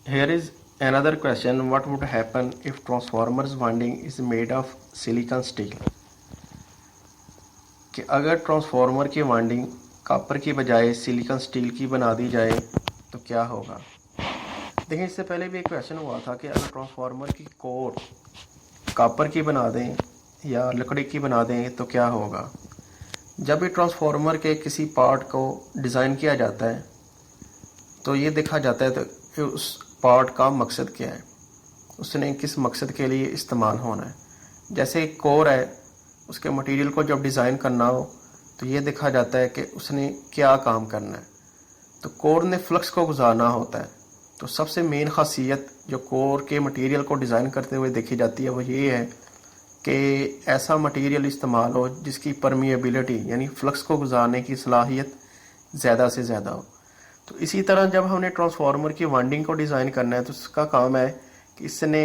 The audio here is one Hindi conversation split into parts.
Here is another question: what would happen if transformer's winding is made of silicon steel? कि अगर ट्रांसफार्मर की वाइंडिंग कॉपर की बजाय सिलिकॉन स्टील की बना दी जाए तो क्या होगा। देखिए, इससे पहले भी एक क्वेश्चन हुआ था कि अगर ट्रांसफार्मर की कोर कॉपर की बना दें या लकड़ी की बना दें तो क्या होगा। जब भी ट्रांसफार्मर के किसी पार्ट को डिज़ाइन किया जाता है तो ये देखा जाता है तो कि उस पार्ट का मकसद क्या है, उसने किस मकसद के लिए इस्तेमाल होना है। जैसे एक कोर है, उसके मटेरियल को जब डिज़ाइन करना हो तो ये देखा जाता है कि उसने क्या काम करना है। तो कोर ने फ्लक्स को गुजारना होता है। तो सबसे मेन खासियत जो कोर के मटेरियल को डिज़ाइन करते हुए देखी जाती है वो ये है कि ऐसा मटेरियल इस्तेमाल हो जिसकी परमिएबिलिटी यानी फ्लक्स को गुजारने की सलाहियत ज़्यादा से ज़्यादा हो। तो इसी तरह जब हमने ट्रांसफार्मर की वाइंडिंग को डिज़ाइन करना है तो उसका काम है कि इसने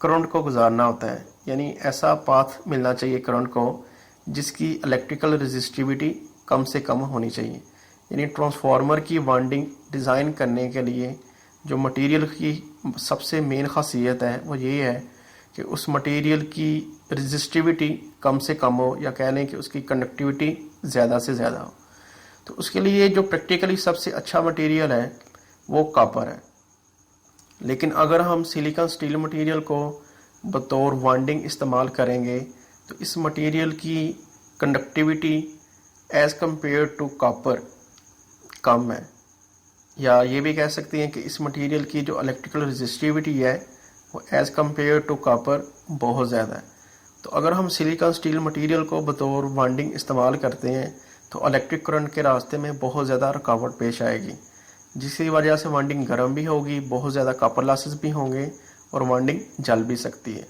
करंट को गुजारना होता है, यानी ऐसा पाथ मिलना चाहिए करंट को जिसकी इलेक्ट्रिकल रेजिस्टिविटी कम से कम होनी चाहिए। यानी ट्रांसफार्मर की वाइंडिंग डिज़ाइन करने के लिए जो मटेरियल की सबसे मेन खासियत है वो ये है कि उस मटेरियल की रेजिस्टिविटी कम से कम हो, या कह लें कि उसकी कंडक्टिविटी ज़्यादा से ज़्यादा हो। तो उसके लिए जो प्रैक्टिकली सबसे अच्छा मटेरियल है वो कॉपर है। लेकिन अगर हम सिलिकॉन स्टील मटेरियल को बतौर वाइंडिंग इस्तेमाल करेंगे तो इस मटेरियल की conductivity as compare to copper कम है, या ये भी कह सकते हैं कि इस मटेरियल की जो इलेक्ट्रिकल रेजिस्टिविटी है वो एज़ कंपेयर टू कॉपर बहुत ज़्यादा है। तो अगर हम सिलिकॉन स्टील मटेरियल को बतौर वाइंडिंग इस्तेमाल करते हैं तो इलेक्ट्रिक करंट के रास्ते में बहुत ज़्यादा रुकावट पेश आएगी, जिसकी वजह से वाइंडिंग गर्म भी होगी, बहुत ज़्यादा कॉपर लॉसेस भी होंगे और वाइंडिंग जल भी सकती है।